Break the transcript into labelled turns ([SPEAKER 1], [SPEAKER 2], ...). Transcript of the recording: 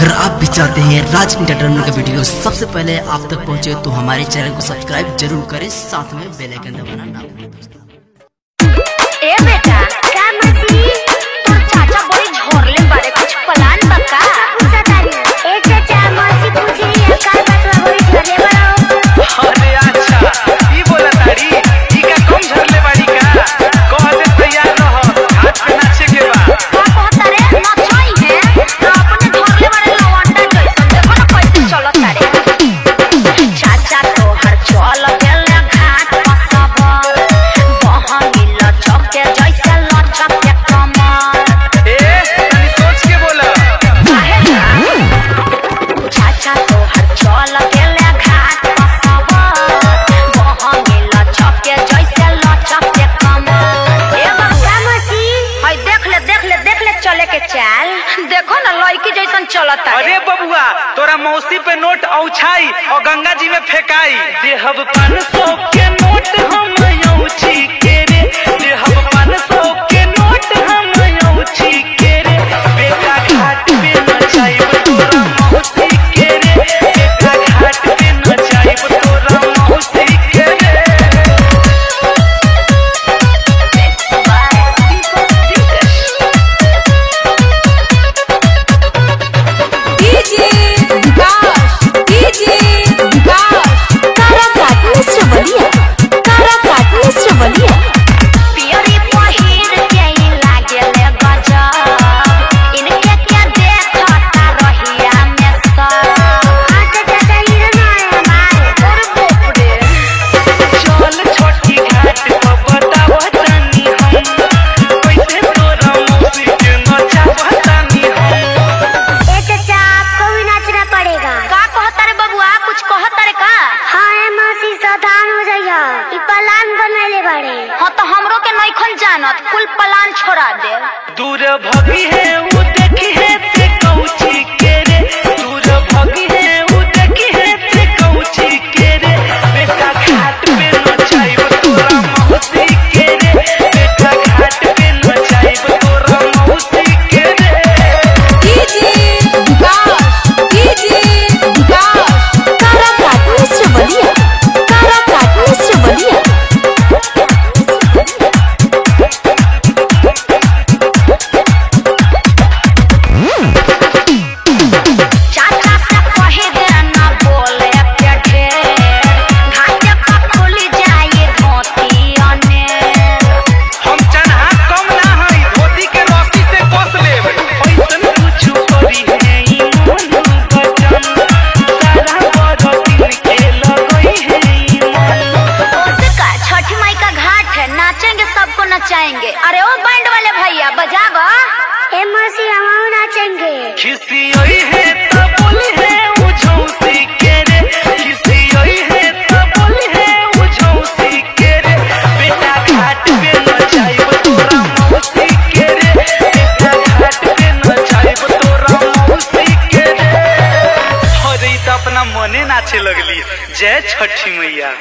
[SPEAKER 1] अगर आप भी चाहते हैं राज एंटरटेनमेंट का वीडियो सबसे पहले आप तक पहुंचे तो हमारे चैनल को सब्सक्राइब जरूर करें, साथ में बेल आइकन दबाना ना भूलें दोस्तों।
[SPEAKER 2] ए बेटा क्या मछली तोर चाचा बड़ी झोरले बारे कुछ प्लान बका ए चाचा मछली पूछ रही है का बात बड़ी झोरले बड़ा।
[SPEAKER 3] अरे अच्छा ई बोला तारी ई का कम झरले बाड़ी का कह दे तैयार रह हाथ पे नाचे के बा
[SPEAKER 2] का कहता रे नचाई है तो अपने झोरले बारे लवंडा जैसन देखो ना कैसे चलत तारे चाचा तो हर चल गेल घाट पसब बहनिला चौके जैसे लचक के कमर
[SPEAKER 3] ए तनी सोच के बोला
[SPEAKER 2] चाचा तो हर चल गेल घाट पसब बहनिला चौके जैसे लचक के कमर ए बक्का मसी हई देख ले चले के चाल देखो ना लड़की जैसन चलत है।
[SPEAKER 3] अरे बबुआ तोरा मौसी पे नोट औछाई और गंगा जी में फेंकाई देहब 500 के नोट हम औछी के रे देहब 500 के नोट हम औछी के रे बेटा घाट पे नचाइब तोरा मौसी के रे बेटा घाट पे नचाइब तोरा मौसी के रे
[SPEAKER 2] पियरी पहिर के ही लागेले गजब इनके क्या देखता रहिया में सब हाथ चाचा हीरो ना है हमारे और बाप रे
[SPEAKER 3] चल छोटी घाट पर बतावा तनी हम कैसे तोरा मौसी के नचावा तनी हम
[SPEAKER 2] ए चाचा आपको भी नाचना पड़ेगा। का कहता रे बबुआ कुछ कहता रे का? हाँ ए मौसी सावधान हो जाइए ई प्लान बनैले बाड़े। हाँ तो हमरो के नइखन जानत कुल प्लान छोड़ा दे।
[SPEAKER 3] दूर भगी है वो देखी है ते कौची के रे दूर भगी है वो देखी है ते कौची के रे बेटा घाट पे नचाइब तोरा मौसी के रे बेटा घाट पे नचाइब तोरा मौसी के रे
[SPEAKER 2] चाचा से कही दे ना बोले के ढेर घाटे पर खुली जाए धोती अनेर।
[SPEAKER 3] हम चन्हा कम ना हई धोती के रस्सी से कस लेब ऐसन कुछ करी है ई मन बचन सारा बरतिन के लगई है ई मन
[SPEAKER 2] उसका छठी माई का घाट है नाचेंगे सबको नचाएंगे। अरे ओ बैंड वाले भैया बजावा ए मौसी हम नाचेंगे।
[SPEAKER 3] खिसी आई है त बोली है वो झौसी के रे खिसी आई है त बोली है वो झौसी के रे बेटा घाट पे नचाइब तोरा मौसी के रे बेटा घाट पे नचाइब तोरा मौसी के रे अरे ई त अपना मने नाचे लगली जय छठी मैया।